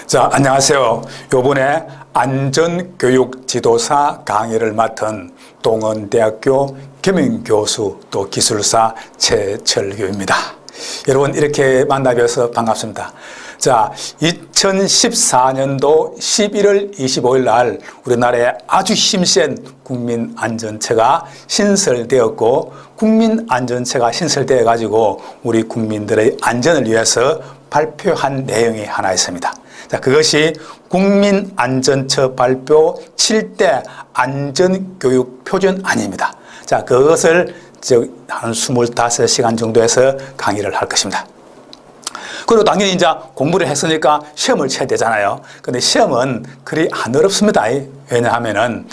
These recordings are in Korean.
자, 안녕하세요. 요번에 안전교육 지도사 강의를 맡은 동원대학교 겸임교수 또 기술사 최철규입니다. 여러분 이렇게 만나뵈서 반갑습니다. 자, 2014년도 11월 25일 날 우리나라에 아주 힘센 국민안전처가 신설되었고, 국민안전처가 신설되어 가지고 우리 국민들의 안전을 위해서 발표한 내용이 하나 있습니다. 자, 그것이 국민안전처 발표 7대 안전교육 표준안입니다. 자, 그것을 한 25시간 정도에서 강의를 할 것입니다. 그리고 당연히 이제 공부를 했으니까 시험을 쳐야 되잖아요. 근데 시험은 그리 안 어렵습니다. 왜냐하면은,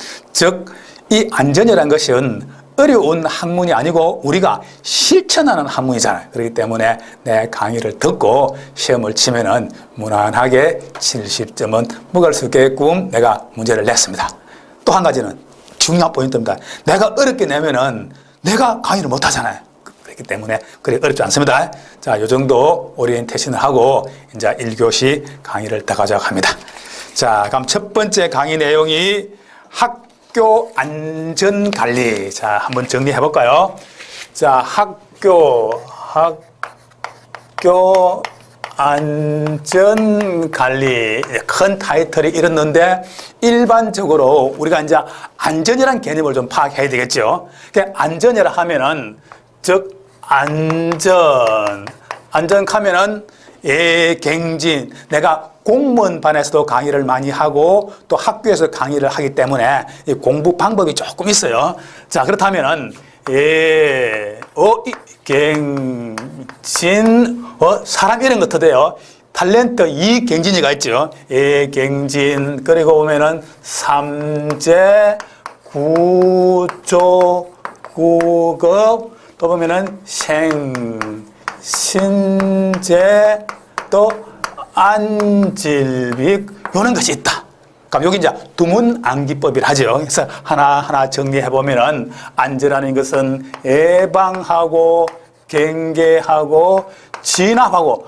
이 안전이라는 것은 어려운 학문이 아니고 우리가 실천하는 학문이잖아요. 그렇기 때문에 내 강의를 듣고 시험을 치면은 무난하게 70점은 먹을 수 있게끔 내가 문제를 냈습니다. 또 한 가지는 중요한 포인트입니다. 내가 어렵게 내면은 내가 강의를 못 하잖아요. 그렇기 때문에 그리 어렵지 않습니다. 자, 요 정도 오리엔테이션을 하고 이제 1교시 강의를 들어가자고 합니다. 자, 그럼 첫 번째 강의 내용이 학교 안전관리. 자, 한번 정리해 볼까요? 자, 학교 안전관리. 큰 타이틀이 이렇는데, 일반적으로 우리가 이제 안전이라는 개념을 좀 파악해야 되겠죠. 안전이라 하면은, 안전 하면은 갱진. 내가 공무원반에서도 강의를 많이 하고 또 학교에서 강의를 하기 때문에 이 공부 방법이 조금 있어요. 자, 그렇다면은 갱진 사람 이름 같아도요. 탤런트 이갱진이가 있죠. 갱진. 그리고 보면은 삼재 구조 구급, 또 보면은 신재, 또 안질빅, 요런 것이 있다. 그럼 여기 이제 두문암기법이라 하죠. 그래서 하나하나 정리해 보면은, 안전이라는 것은 예방하고 경계하고 진압하고,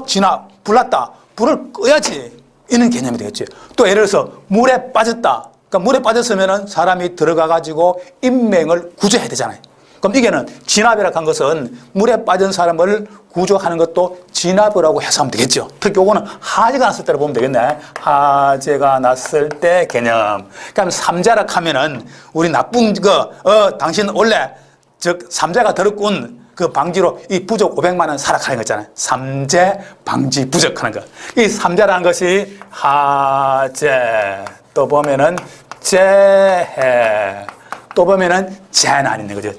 진압, 불 났다, 불을 꺼야지, 이런 개념이 되겠죠. 또 예를 들어서 물에 빠졌다. 그러니까 물에 빠졌으면은 사람이 들어가 가지고 인명을 구조해야 되잖아요. 그럼 이게는 진압이라고 한 것은 물에 빠진 사람을 구조하는 것도 진압이라고 해석하면 되겠죠. 특히 요거는 화재가 났을 때로 보면 되겠네. 화재가 났을 때 개념. 그럼 삼재라고 하면은 우리 나쁜 당신 원래 삼재가 들었군. 그 방지로 이 부족 500만 원 사락하는 거 있잖아요. 삼재 방지 부족하는 거. 이 삼재라는 것이 화재, 또 보면은 재해, 또 보면은 재난이 있는 거죠.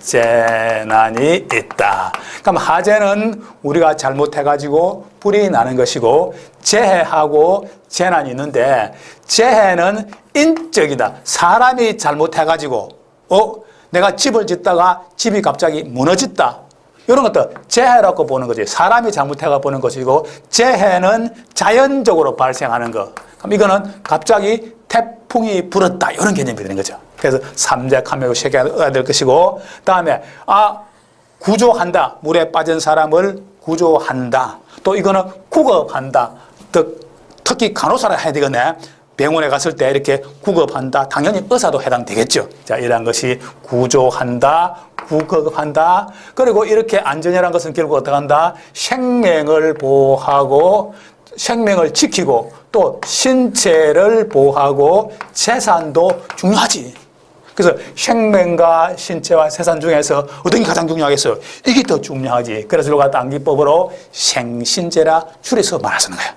재난이 있다. 그럼 화재는 우리가 잘못해가지고 불이 나는 것이고, 재해하고 재난이 있는데, 재해는 인적이다. 사람이 잘못해가지고, 내가 집을 짓다가 집이 갑자기 무너졌다. 이런 것도 재해라고 보는 거지. 사람이 잘못해가 보는 것이고, 재해는 자연적으로 발생하는 거. 그럼 이거는 갑자기 태풍이 불었다. 이런 개념이 되는 거죠. 그래서 삼재하면 새겨야 될 것이고, 다음에 구조한다. 물에 빠진 사람을 구조한다. 또 이거는 구급한다. 특히 간호사를 해야 되겠네. 병원에 갔을 때 이렇게 구급한다. 당연히 의사도 해당되겠죠. 자, 이러한 것이 구조한다, 구급한다. 그리고 이렇게 안전이라는 것은 결국 어떻게 한다? 생명을 보호하고, 생명을 지키고, 또 신체를 보호하고, 재산도 중요하지. 그래서 생명과 신체와 재산 중에서 어떤 게 가장 중요하겠어요? 이게 더 중요하지. 그래서 우리가 암기법으로 생신재라 줄여서 말하는 거예요.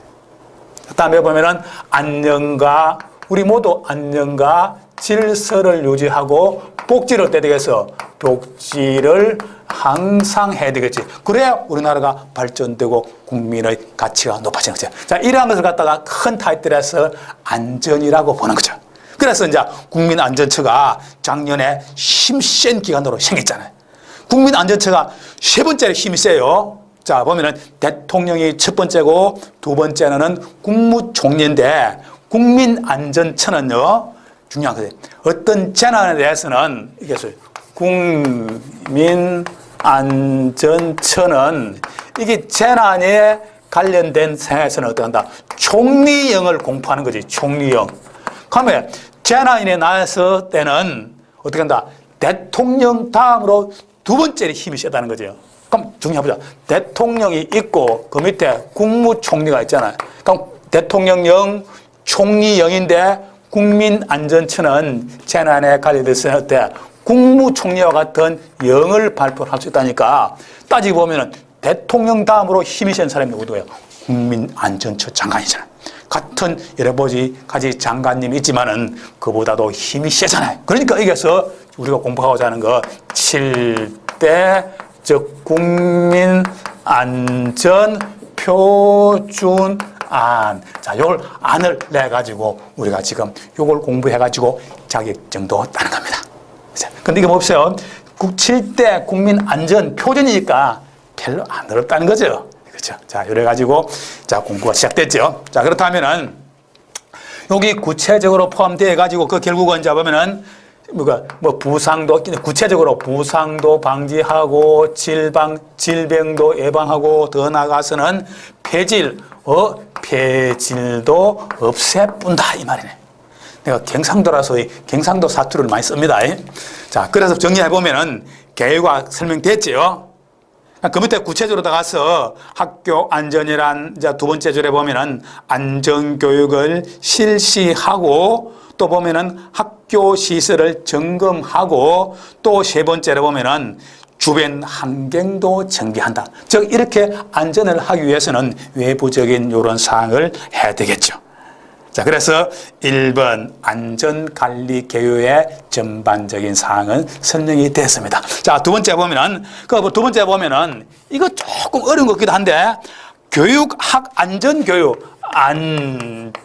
그 다음에 보면은 안녕과, 우리 모두 안녕과 질서를 유지하고 복지를 때 되겠어. 복지를 항상 해야 되겠지. 그래야 우리나라가 발전되고 국민의 가치가 높아지는 거죠. 자, 이러한 것을 갖다가 큰 타이틀에서 안전이라고 보는 거죠. 그래서 이제 국민안전처가 작년에 힘센 기관으로 생겼잖아요. 국민안전처가 세 번째로 힘이 세요. 자, 보면은 대통령이 첫 번째고, 두 번째는 국무총리인데, 국민안전처는요, 중요한 거예요. 어떤 재난에 대해서는 이게 국민안전처는 이게 재난에 관련된 생에서는 어떻게 한다? 총리형을 공부하는 거지. 총리형. 그러면 재난이 났을 때는 어떻게 한다? 대통령 다음으로 두 번째 힘이 세다는 거죠. 그럼 정리해보자. 대통령이 있고 그 밑에 국무총리가 있잖아요. 그럼 대통령령, 총리형인데 국민안전처는 재난에 관련됐을 때 국무총리와 같은 영을 발표할 수 있다니까 따지고 보면은 대통령 다음으로 힘이 센 사람이 누구예요? 국민안전처 장관이잖아요. 같은 여러 가지 장관님이 있지만은 그보다도 힘이 세잖아요. 그러니까 여기서 우리가 공부하고자 하는 거 7대 즉 국민안전표준안. 자, 요걸 안을 내 가지고 우리가 지금 요걸 공부해 가지고 자격증도 따는 겁니다. 근데 이게 뭡시오? 7대 국민안전표준이니까 별로 안 어렵다는 거죠. 그렇죠? 자, 이래 가지고 자, 공부가 시작됐죠. 자, 그렇다면은 여기 구체적으로 포함되어 가지고 그 결국은 잡으면은 부상도 구체적으로 부상도 방지하고 질병도 예방하고 더 나아가서는 폐질도 없애뿐다 이 말이네. 내가 경상도라서 경상도 사투리를 많이 씁니다. 자, 그래서 정리해 보면은 개요가 설명됐지요. 그 밑에 구체적으로 나가서 학교 안전이란 이제 두 번째 줄에 보면은 안전교육을 실시하고 또 보면은 학교 시설을 점검하고 또 세 번째로 보면은 주변 환경도 정비한다. 즉 이렇게 안전을 하기 위해서는 외부적인 이런 사항을 해야 되겠죠. 자, 그래서 1번 안전관리 개요의 전반적인 사항은 설명이 됐습니다. 자, 두 번째 보면은 이거 조금 어려운 것 같기도 한데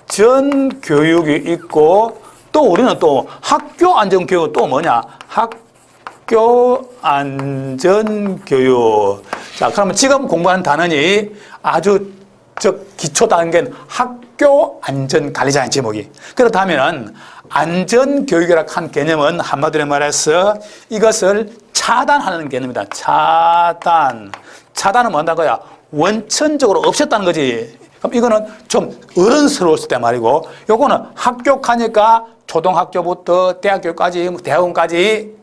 안전교육이 있고 또 우리는 또 학교 안전교육 또 뭐냐? 학교 안전교육. 자, 그러면 지금 공부한 단원이 아주 기초 단계는 학교 안전관리자인 제목이. 그렇다면 안전교육이라고 한 개념은 한마디로 말해서 이것을 차단하는 개념이다. 차단은 뭐한다고요? 원천적으로 없앴다는 거지. 그럼 이거는 좀 어른스러웠을 때 말이고, 요거는 학교 가니까 초등학교부터 대학교까지, 대학원까지,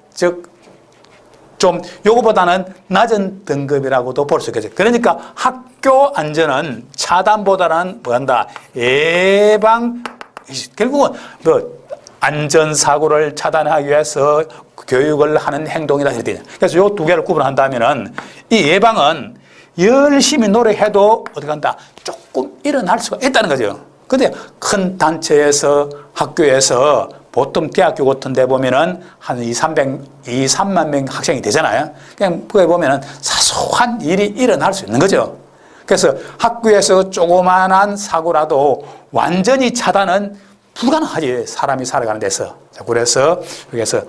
좀 요거보다는 낮은 등급이라고도 볼 수 있겠죠. 그러니까 학교 안전은 차단보다는 뭐한다? 예방. 결국은 안전사고를 차단하기 위해서 교육을 하는 행동이다. 그래서 요 두 개를 구분한다면은 이 예방은 열심히 노력해도 어떻게 한다? 조금 일어날 수가 있다는 거죠. 근데 큰 단체에서 학교에서 보통 대학교 같은 데 보면은 한 3만 명 학생이 되잖아요. 그냥 그에 보면은 사소한 일이 일어날 수 있는 거죠. 그래서 학교에서 조그만한 사고라도 완전히 차단은 불가능하지. 사람이 살아가는 데서. 그래서 여기서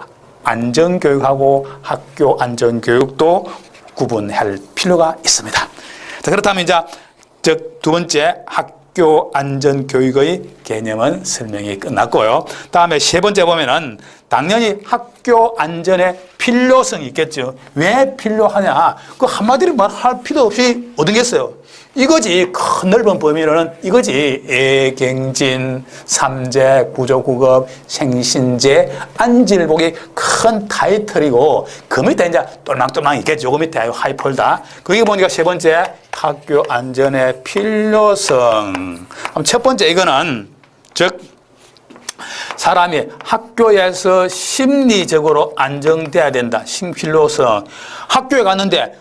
안전교육하고 학교 안전교육도 구분할 필요가 있습니다. 자, 그렇다면 이제 두 번째 학교 안전교육의 개념은 설명이 끝났고요. 다음에 세 번째 보면은 당연히 학교 안전의 필요성이 있겠죠. 왜 필요하냐? 그 한마디로 말할 필요 없이 어딘겠어요? 이거지. 큰 넓은 범위로는 이거지. 애경진, 삼재, 구조구급, 생신제, 안질복이 큰 타이틀이고 그 밑에 이제 똘망똘망 있겠죠. 그 밑에 하이폴다. 그게 보니까 세 번째 학교 안전의 필요성. 그럼 첫 번째 이거는 즉 사람이 학교에서 심리적으로 안정돼야 된다. 필요성. 학교에 갔는데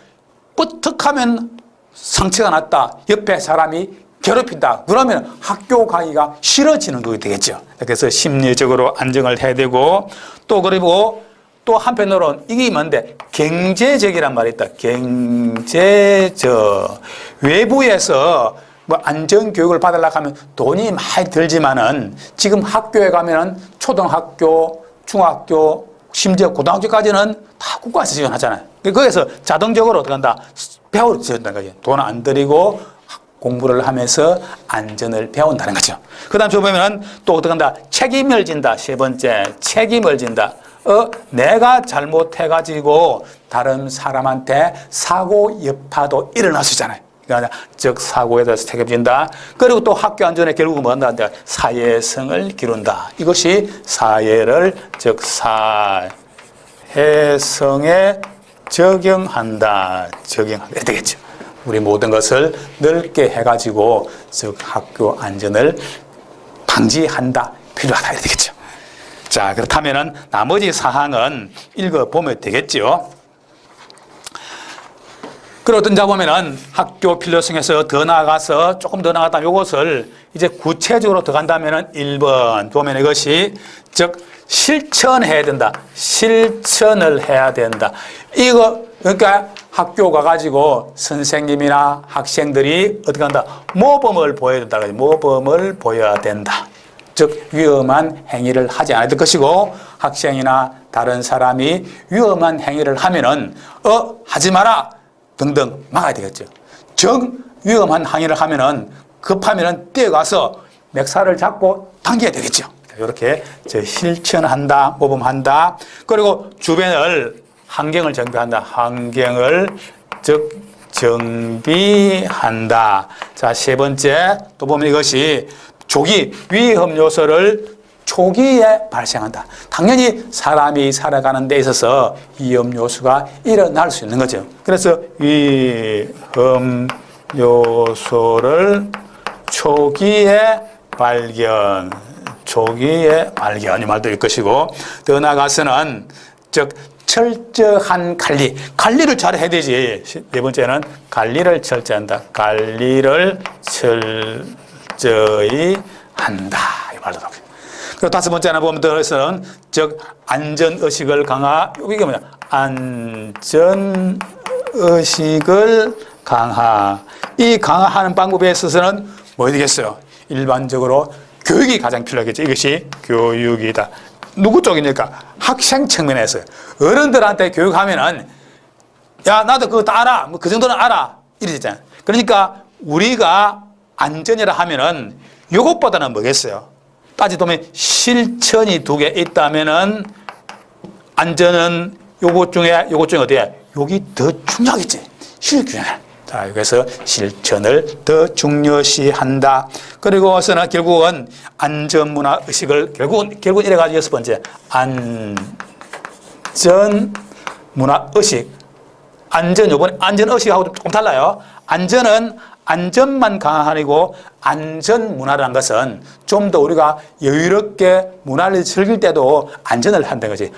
끄떡하면 상처가 났다. 옆에 사람이 괴롭힌다. 그러면 학교 가기가 싫어지는 것이 되겠죠. 그래서 심리적으로 안정을 해야 되고 또 그리고 또 한편으로는 이게 뭔데? 경제적이란 말이 있다. 경제적. 외부에서 안전교육을 받으려고 하면 돈이 많이 들지만은 지금 학교에 가면은 초등학교, 중학교, 심지어 고등학교까지는 다 국가에서 지원하잖아요. 거기서 자동적으로 어떻게 한다? 배우를 지원한다는 거죠. 돈 안 들이고 공부를 하면서 안전을 배운다는 거죠. 그 다음 보면은 또 어떻게 한다? 책임을 진다. 세 번째, 책임을 진다. 내가 잘못해가지고 다른 사람한테 사고 여파도 일어날 수 있잖아요. 즉 사고에 대해서 책임진다. 그리고 또 학교 안전에 결국은 뭔가 사회성을 기른다. 이것이 사회를 즉 사회성에 적용한다. 적용하게 되겠죠. 우리 모든 것을 넓게 해가지고 즉 학교 안전을 방지한다. 필요하다. 이렇게 되겠죠. 자, 그렇다면은 나머지 사항은 읽어보면 되겠죠. 그리고 어떤 자 보면은 학교 필요성에서 더 나아가서 조금 더 나아갔다 이것을 이제 구체적으로 더 간다면은 1번 보면 이것이 즉 실천해야 된다. 실천을 해야 된다. 이거 그러니까 학교 가가지고 선생님이나 학생들이 어떻게 한다? 모범을 보여야 된다. 모범을 보여야 된다. 즉 위험한 행위를 하지 않을 것이고 학생이나 다른 사람이 위험한 행위를 하면은 하지 마라 등등 막아야 되겠죠. 정 위험한 행위를 하면은 급하면은 뛰어가서 맥살을 잡고 당겨야 되겠죠. 이렇게 실천한다, 모범한다. 그리고 주변을 환경을 정비한다. 환경을 즉 정비한다. 자, 세 번째 또 보면 이것이 조기 위험 요소를 초기에 발생한다. 당연히 사람이 살아가는 데 있어서 위험 요소가 일어날 수 있는 거죠. 그래서 위험 요소를 초기에 발견, 이 말도 일 것이고 더 나아가서는 즉 철저한 관리를 잘 해야 되지. 네 번째는 관리를 철저한다. 관리를 철저히 한다. 이 말도 나오죠. 그리고 다섯 번째는 보면 들어서는 즉 안전의식을 이게 뭐냐? 안전의식을 강화. 이 강화하는 방법에 있어서는 뭐 되겠어요? 일반적으로 교육이 가장 필요하겠죠. 이것이 교육이다. 누구 쪽이니까? 학생 측면에서. 어른들한테 교육하면은, 야, 나도 그거 다 알아. 뭐 그 정도는 알아. 이러잖아요. 그러니까 우리가 안전이라 하면은 이것보다는 뭐겠어요? 따지보면 실천이 두 개 있다면은 안전은 요것 중에 어디야? 여기 더 중요하겠지. 실중요해. 자, 여기서 실천을 더 중요시한다. 그리고서는 결국은 안전문화 의식을 결국은 이래가지고 여섯 번째 안전문화 의식. 요번 안전 의식하고 조금 달라요. 안전은 안전만 강화하고 안전문화라는 것은 좀 더 우리가 여유롭게 문화를 즐길 때도 안전을 한다는 거지.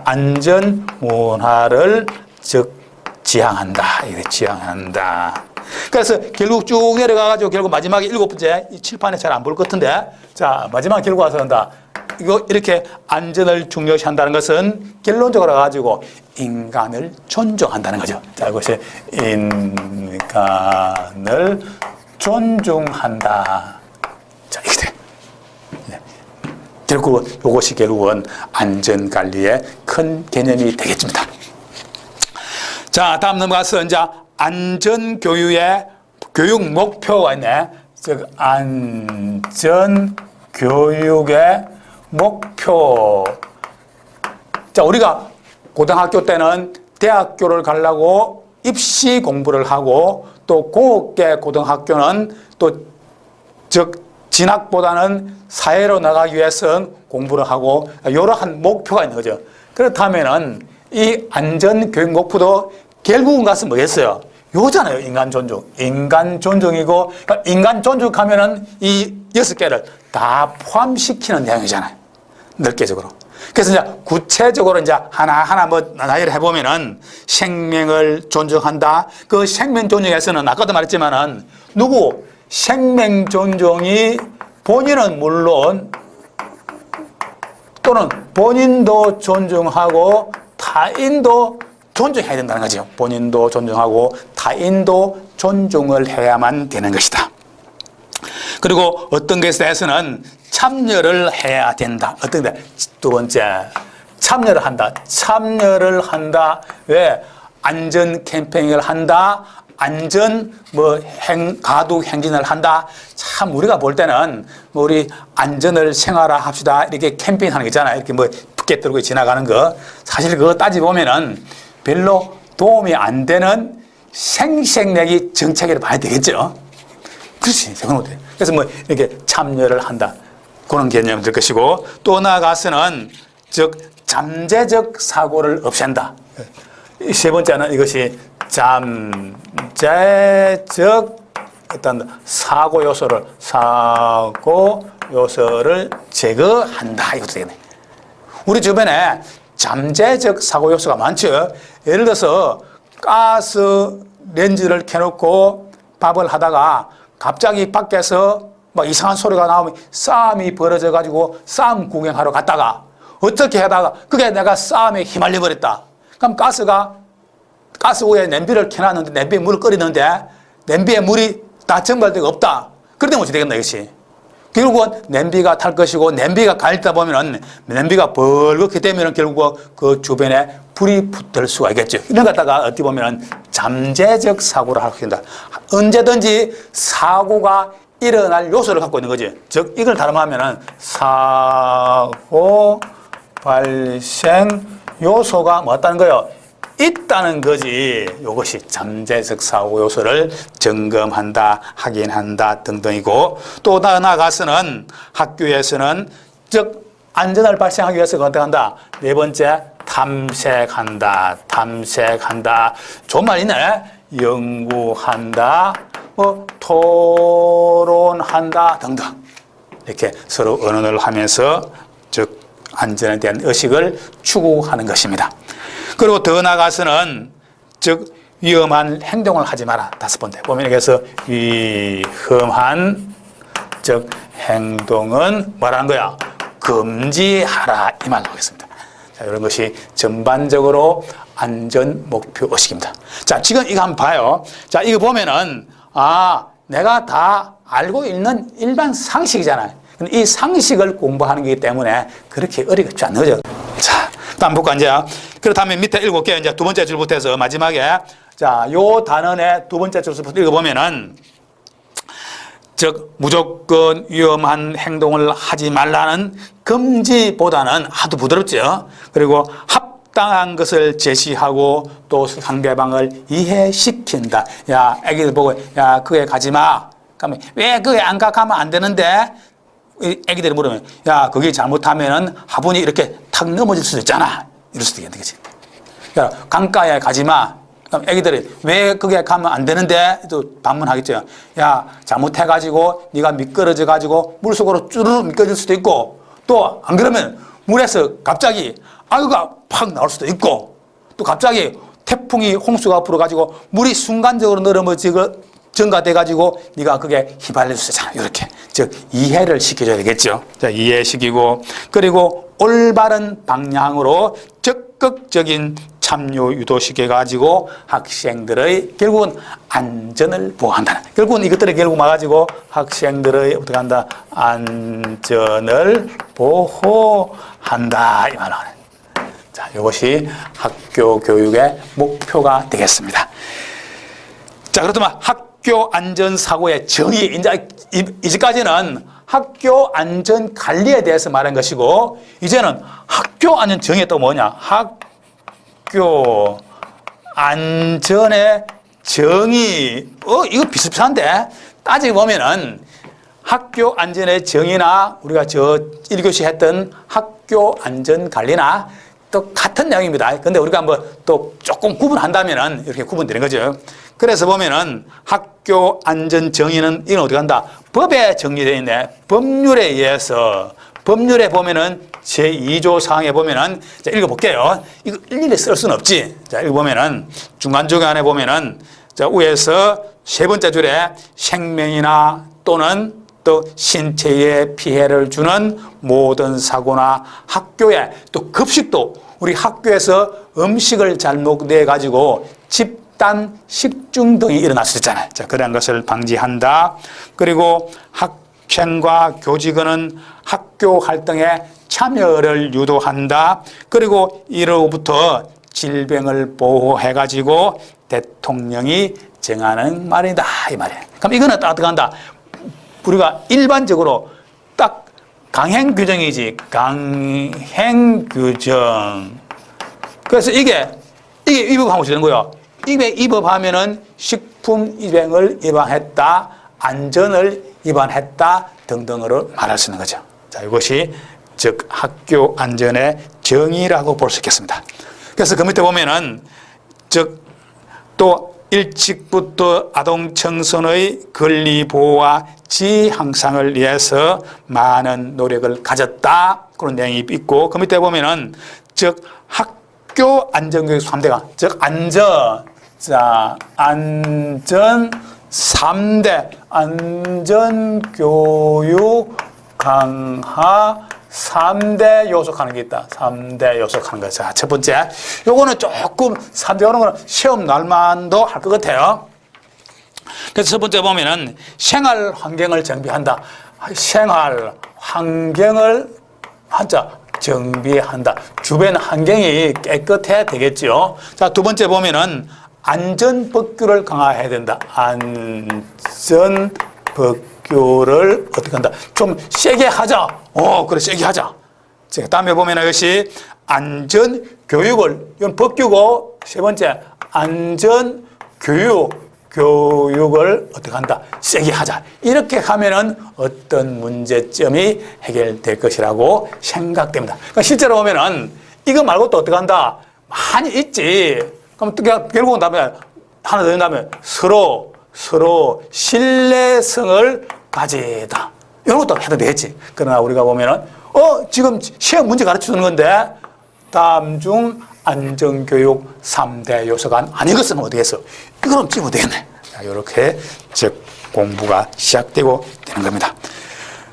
안전문화를 즉 지향한다. 이게 지향한다. 그래서 결국 쭉 내려가가지고 결국 마지막에 일곱 번째, 이 칠판에 잘 안 보일 것 같은데, 자, 마지막 결과 와서 한다. 이거 이렇게 안전을 중요시한다는 것은 결론적으로 가지고 인간을 존중한다는 거죠. 자, 이것이 인간을 존중한다. 자, 이게 돼. 결국 이것이 결국은 안전관리의 큰 개념이 되겠습니다. 자, 다음 넘어가서 이제 안전교육의 교육 목표가 있네. 즉, 안전교육의 목표. 자, 우리가 고등학교 때는 대학교를 가려고 입시 공부를 하고 또 공업계 고등학교는 또 즉 진학보다는 사회로 나가기 위해서 공부를 하고 이러한 목표가 있는 거죠. 그렇다면은 이 안전교육 목표도 결국은 가서 뭐겠어요? 요잖아요. 인간 존중. 인간 존중이고, 그러니까 인간 존중하면은 이 6개를 다 포함시키는 내용이잖아요. 넓게적으로. 그래서 이제 구체적으로 이제 하나하나 뭐 나열을 해보면은 생명을 존중한다. 그 생명 존중에서는 아까도 말했지만은 누구? 생명 존중이 본인은 물론 또는 본인도 존중하고 타인도 존중해야 된다는 거죠. 본인도 존중하고 타인도 존중을 해야만 되는 것이다. 그리고 어떤 것에 대해서는 참여를 해야 된다. 어떤 게 두 번째, 참여를 한다. 참여를 한다. 왜? 안전 캠페인을 한다. 안전 가독 행진을 한다. 참 우리가 볼 때는 우리 안전을 생활화합시다 이렇게 캠페인하는 거 있잖아요. 이렇게 붓게 들고 지나가는 거. 사실 그거 따지보면은 별로 도움이 안 되는 생색내기 정책이라 봐야 되겠죠. 그렇지. 그래서 뭐 이렇게 참여를 한다. 그런 개념이 될 것이고, 또 나아가서는 즉 잠재적 사고를 없앤다. 세 번째는 이것이 잠재적 어떤 사고 요소를 제거한다. 이것도 되겠네. 우리 주변에 잠재적 사고 요소가 많죠. 예를 들어서 가스 렌즈를 켜놓고 밥을 하다가 갑자기 밖에서 막 이상한 소리가 나오면 싸움이 벌어져 가지고 싸움 구경하러 갔다가 어떻게 하다가 그게 내가 싸움에 휘말려 버렸다. 그럼 가스 위에 냄비를 켜놨는데 냄비에 물을 끓이는데 냄비에 물이 다 증발되고 없다. 그러면 어떻게 되겠나 이것이. 결국은 냄비가 탈 것이고 냄비가 갈다 보면은 냄비가 벌겋게 되면은 결국 그 주변에 불이 붙을 수가 있겠죠. 이런 것 갖다가 어떻게 보면은 잠재적 사고를 할 수 있다. 언제든지 사고가 일어날 요소를 갖고 있는 거지. 즉 이걸 다른 말 하면은 사고 발생 요소가 뭐였다는 거예요? 있다는 거지. 이것이 잠재적 사고 요소를 점검한다, 확인한다 등등이고, 또 나아가서는 학교에서는 즉 안전을 발생하기 위해서 어떻게 한다? 네 번째, 탐색한다. 좋은 말 있네. 연구한다, 토론한다 등등. 이렇게 서로 언어를 하면서 즉 안전에 대한 의식을 추구하는 것입니다. 그리고 더 나아가서는 즉 위험한 행동을 하지 마라. 다섯 번째 보면 여기서 위험한 즉 행동은 뭐라는 거야? 금지하라 이 말로 하겠습니다. 자, 이런 것이 전반적으로 안전 목표 의식입니다. 자, 지금 이거 한번 봐요. 자, 이거 보면은 내가 다 알고 있는 일반 상식이잖아요. 이 상식을 공부하는 거기 때문에 그렇게 어렵지 않는 거죠. 자, 다음 볼까 이제. 그렇다면 밑에 읽어볼게요. 이제 두 번째 줄부터 해서 마지막에. 자, 요 단원의 두 번째 줄부터 읽어보면은, 즉, 무조건 위험한 행동을 하지 말라는 금지보다는 아주 부드럽죠. 그리고 합당한 것을 제시하고 또 상대방을 이해시킨다. 야, 애기들 보고, 야, 그게 가지 마. 그러면 왜 그게 안 가면 안 되는데? 애기들이 물으면, 야, 그게 잘못하면은 화분이 이렇게 탁 넘어질 수도 있잖아. 이럴 수도 있겠네, 그치? 야, 강가에 가지 마. 그럼 애기들이 왜 그게 가면 안 되는데? 또 반문하겠죠. 야, 잘못해가지고 네가 미끄러져가지고 물속으로 쭈르륵 미끄러질 수도 있고, 또 안 그러면 물에서 갑자기 아유가 팍 나올 수도 있고, 또 갑자기 태풍이 홍수가 불어가지고 물이 순간적으로 늘어지고 증가돼가지고 네가 그게 휘발릴 수 있잖아. 이렇게 즉 이해를 시켜줘야 되겠죠. 자, 이해시키고, 그리고 올바른 방향으로 적극적인 참여 유도시켜가지고 학생들의 결국은 안전을 보호한다는. 결국은 이것들이 결국 와가지고 학생들의 어떻게 한다? 안전을 보호한다 이 말을 하네. 자, 이것이 학교 교육의 목표가 되겠습니다. 자, 그렇다면 학교 안전사고의 정의, 이제까지는 학교 안전 관리에 대해서 말한 것이고, 이제는 학교 안전 정의가 또 뭐냐? 학교 안전의 정의, 이거 비슷비슷한데? 따지고 보면은 학교 안전의 정의나 우리가 저 1교시 했던 학교 안전 관리나 또 같은 내용입니다. 근데 우리가 한번 또 조금 구분한다면은 이렇게 구분되는 거죠. 그래서 보면은 학교 안전 정의는 이건 어디 간다? 법에 정리되어 있네. 법률에 의해서. 법률에 보면은 제2조 사항에 보면은, 자, 읽어볼게요. 이거 일일이 쓸 수는 없지. 자, 읽어보면은 중간중간에 보면은, 자, 위에서 세 번째 줄에 생명이나 또는 또 신체에 피해를 주는 모든 사고나 학교에 또 급식도 우리 학교에서 음식을 잘못 내 가지고 집단 식중 등이 일어날 수 있잖아요. 자, 그런 것을 방지한다. 그리고 학생과 교직원은 학교 활동에 참여를 유도한다. 그리고 이로부터 질병을 보호해 가지고 대통령이 정하는 말이다 이 말이에요. 그럼 이거는 어떻게 한다? 우리가 일반적으로 딱 강행 규정이지. 강행 규정. 그래서 이게 이 부분 하면 되는 거예요. 위법하면은 식품위생을 위반했다, 안전을 위반했다 등등으로 말할 수 있는 거죠. 자, 이것이 즉 학교 안전의 정의라고 볼 수 있겠습니다. 그래서 그 밑에 보면은 즉 또 일찍부터 아동 청소년의 권리 보호와 지위 향상을 위해서 많은 노력을 가졌다, 그런 내용이 있고, 그 밑에 보면은 즉 학교 안전교육 3대가 즉 안전, 자 안전 3대 안전교육 강화 3대 요속하는 게 있다. 3대 요속하는 거. 자, 첫 번째. 요거는 조금 3대 오는 거는 시험 날만도 할 것 같아요. 그래서 첫 번째 보면은 생활 환경을 정비한다. 생활 환경을 한자 정비한다. 주변 환경이 깨끗해야 되겠죠. 자, 두 번째 보면은 안전 법규를 강화해야 된다. 안전 법규를 어떻게 한다? 좀 세게 하자. 그래, 세게 하자. 자, 다음에 보면 이것이 안전 교육을, 이건 법규고, 세 번째, 안전 교육을 어떻게 한다? 세게 하자. 이렇게 하면은 어떤 문제점이 해결될 것이라고 생각됩니다. 그러니까 실제로 보면은 이거 말고 또 어떻게 한다? 많이 있지. 그럼 또 결국은 다음에 하나 더 있다면 서로 신뢰성을 가지다. 이런 것도 해도 되겠지. 그러나 우리가 보면은 지금 시험 문제 가르쳐 주는 건데 다음 중 안전교육 3대 요소가 아닌 것은 어디겠어? 이거는 지금 어디겠네. 자, 이렇게 즉 공부가 시작되고 되는 겁니다.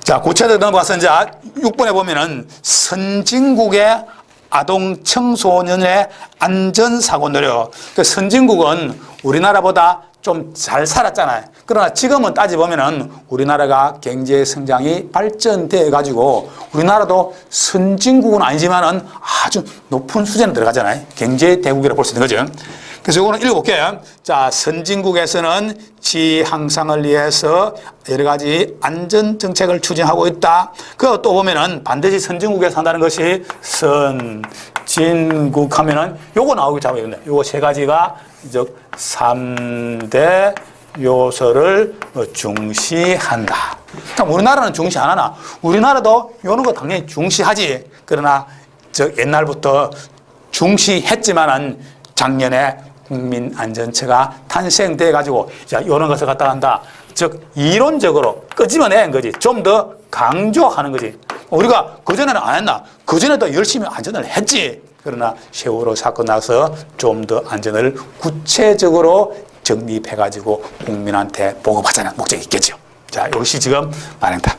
자, 구체적으로 넘어가서 이제 6번에 보면은 선진국의 아동 청소년의 안전사고 노력. 그 선진국은 우리나라보다 좀 잘 살았잖아요. 그러나 지금은 따져보면은 우리나라가 경제 성장이 발전돼 가지고 우리나라도 선진국은 아니지만은 아주 높은 수준에 들어가잖아요. 경제 대국이라고 볼 수 있는 거죠. 그래서 이거는 읽어볼게요. 자, 선진국에서는 지위 향상을 위해서 여러 가지 안전 정책을 추진하고 있다. 그거 또 보면은 반드시 선진국에서 한다는 것이 선진국 하면은 요거 나오고 잡아야겠네. 요거 세 가지가 즉 3대 요소를 중시한다. 그럼 우리나라는 중시 안 하나? 우리나라도 이런 거 당연히 중시하지. 그러나 옛날부터 중시했지만은 작년에 국민안전처가 탄생돼 가지고 자, 이런 것을 갖다 한다. 즉 이론적으로 끄집어내는 거지. 좀 더 강조하는 거지. 우리가 그전에는 안 했나? 그전에도 열심히 안전을 했지. 그러나 세월호 사건 나서 좀 더 안전을 구체적으로 정립해 가지고 국민한테 보급하자는 목적이 있겠죠. 자, 이것이 지금 만행다.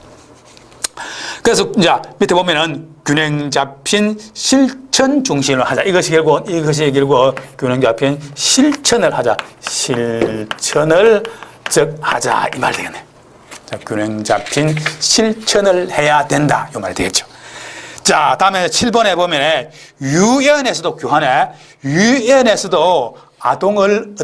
그래서 이제 밑에 보면은 균형 잡힌 실천 중심을 하자. 이것이 결국 균형 잡힌 실천을 하자. 실천을 즉 하자 이 말 되겠네. 자, 균형 잡힌 실천을 해야 된다 이 말 되겠죠. 자, 다음에 7번에 보면 유엔에서도 규환해. 유엔에서도 아동을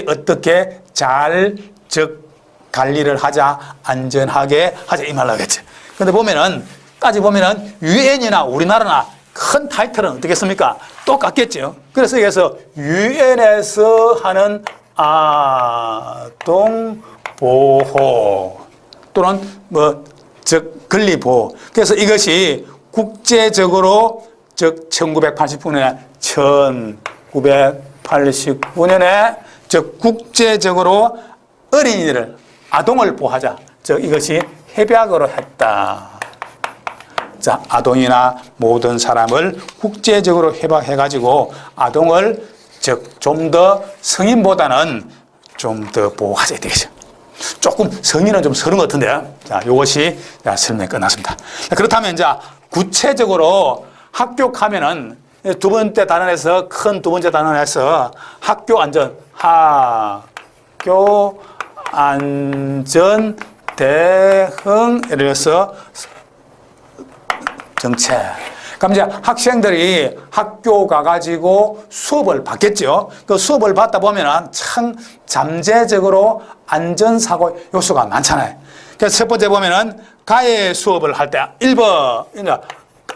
어떻게 잘 즉 관리를 하자, 안전하게 하자 이 말로 하겠지. 근데 보면은 따져보면은 유엔이나 우리나라나 큰 타이틀은 어떻겠습니까? 똑같겠죠. 그래서 여기서 유엔에서 하는 아동 보호 또는 즉 권리 보호. 그래서 이것이 국제적으로 즉 1989년에 즉 국제적으로 어린이를 아동을 보호하자. 즉 이것이 협약으로 했다. 자, 아동이나 모든 사람을 국제적으로 협약해가지고 아동을 즉 좀 더 성인보다는 좀 더 보호하자 되겠죠. 조금 성인은 좀 서른 같은데요. 자, 이것이 설명이 끝났습니다. 그렇다면 이제 구체적으로 합격하면은 두 번째 단원에서 큰 두 번째 단원에서 학교 안전 대응 예를 들어서 정책. 그럼 이제 학생들이 학교 가가지고 수업을 받겠죠. 그 수업을 받다 보면은 참 잠재적으로 안전사고 요소가 많잖아요. 그래서 첫 번째 보면은 가해 수업을 할 때 1번,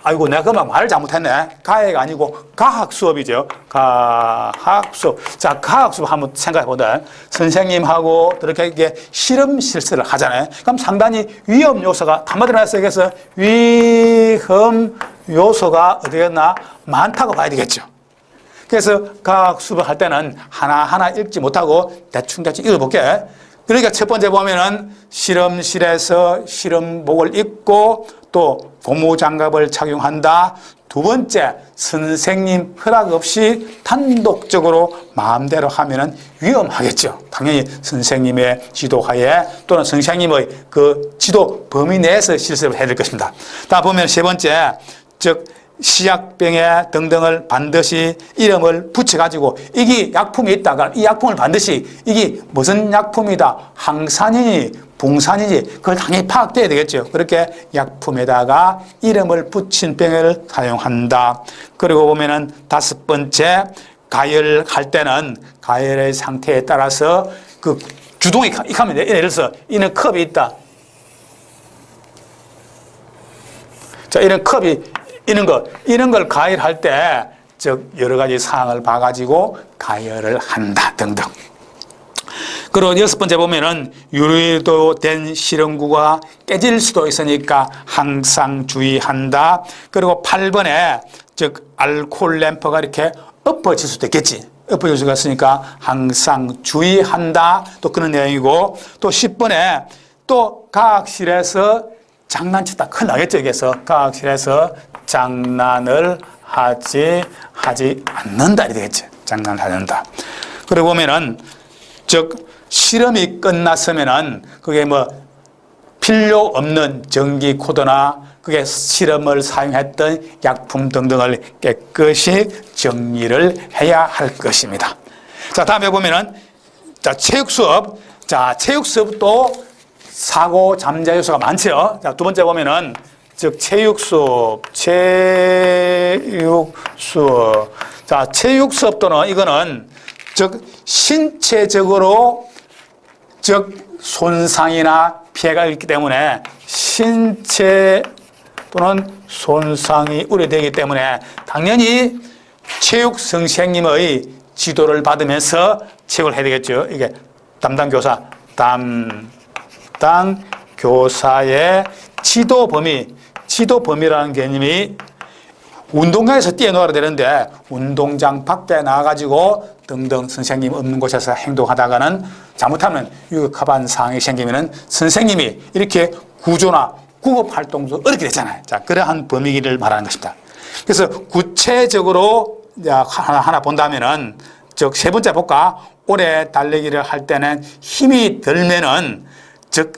아이고, 내가 그만 말을 잘못했네. 가해가 아니고 가학 수업이죠. 가학 수업. 자, 가학 수업 한번 생각해 보자. 선생님하고 이렇게 실험 실습을 하잖아요. 그럼 상당히 위험 요소가 한마디로 해서 여기서 위험 요소가 어디겠나? 많다고 봐야 되겠죠. 그래서 가학 수업을 할 때는 하나하나 읽지 못하고 대충 읽어볼게. 그러니까 첫 번째 보면은 실험실에서 실험복을 입고 또 고무장갑을 착용한다. 두 번째, 선생님 허락 없이 단독적으로 마음대로 하면은 위험하겠죠. 당연히 선생님의 지도하에 또는 선생님의 그 지도 범위 내에서 실습을 해야 될 것입니다. 다 보면 세 번째, 즉 시약병에 등등을 반드시 이름을 붙여가지고 이게 약품이 있다가 이 약품을 반드시 이게 무슨 약품이다, 항산이니 봉산이니 그걸 당연히 파악돼야 되겠죠. 그렇게 약품에다가 이름을 붙인 병을 사용한다. 그리고 보면은 다섯 번째, 가열할 때는 가열의 상태에 따라서 그 주동이 하면 돼. 예를 들어서 이는 컵이 있다. 자, 이런 컵이 이런 걸 가열할 때, 즉, 여러 가지 사항을 봐가지고 가열을 한다, 등등. 그리고 여섯 번째 보면은 유리로 된 실험구가 깨질 수도 있으니까 항상 주의한다. 그리고 8번에, 즉, 알코올 램프가 이렇게 엎어질 수도 있겠지. 엎어질 수가 있으니까 항상 주의한다. 또 그런 내용이고, 또 10번에 또 과학실에서 장난치다. 큰일 나겠죠, 여기서. 과학실에서 장난을 하지 않는다. 이렇게 되겠죠. 장난을 하는다. 그리고 보면은, 즉, 실험이 끝났으면은, 그게 뭐, 필요 없는 전기 코드나, 그게 실험을 사용했던 약품 등등을 깨끗이 정리를 해야 할 것입니다. 자, 다음에 보면은, 자, 체육 수업. 자, 체육 수업도 사고 잠재 요소가 많죠. 자, 두 번째 보면은, 즉, 체육 수업. 자, 체육 수업도는 이거는, 즉, 신체적으로, 즉, 손상이나 피해가 있기 때문에, 신체 또는 손상이 우려되기 때문에, 당연히 체육 선생님의 지도를 받으면서 체육을 해야 되겠죠. 이게 담당 교사, 담당 교사의 지도 범위라는 개념이 운동장에서 뛰어놀아야 되는데 운동장 밖에 나가가지고 등등 선생님 없는 곳에서 행동하다가는 잘못하면 위급한 상황이 생기면은 선생님이 이렇게 구조나 구급 활동도 어렵게 되잖아요. 자, 그러한 범위를 말하는 것입니다. 그래서 구체적으로 하나 본다면은, 즉, 세 번째 볼까? 오래 달리기를 할 때는 힘이 들면은, 즉,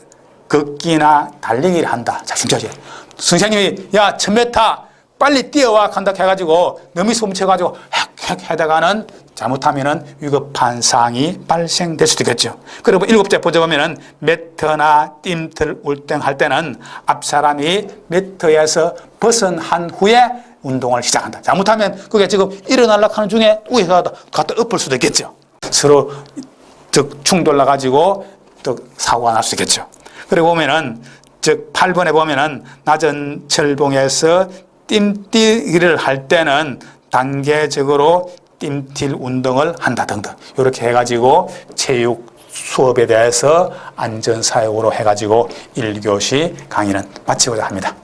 걷기나 달리기를 한다. 자, 중요하지. 선생님이, 야, 1000m 빨리 뛰어와 간다 해가지고, 너무 숨쳐가지고, 헥헥 하다가는 잘못하면은 위급한 상황이 발생될 수도 있겠죠. 그리고 일곱째 보자보면은, 매트나 뜀틀 울등할 때는 앞 사람이 매트에서 벗어난 후에 운동을 시작한다. 잘못하면 그게 지금 일어나려고 하는 중에 위에서 갖다 엎을 수도 있겠죠. 서로 즉 충돌 나가지고 또 사고가 날 수 있겠죠. 그리고 보면은, 즉 8번에 보면은 낮은 철봉에서 뜀뛰기를 할 때는 단계적으로 뜀뛸 운동을 한다 등등. 이렇게 해가지고 체육 수업에 대해서 안전사역으로 해가지고 1교시 강의는 마치고자 합니다.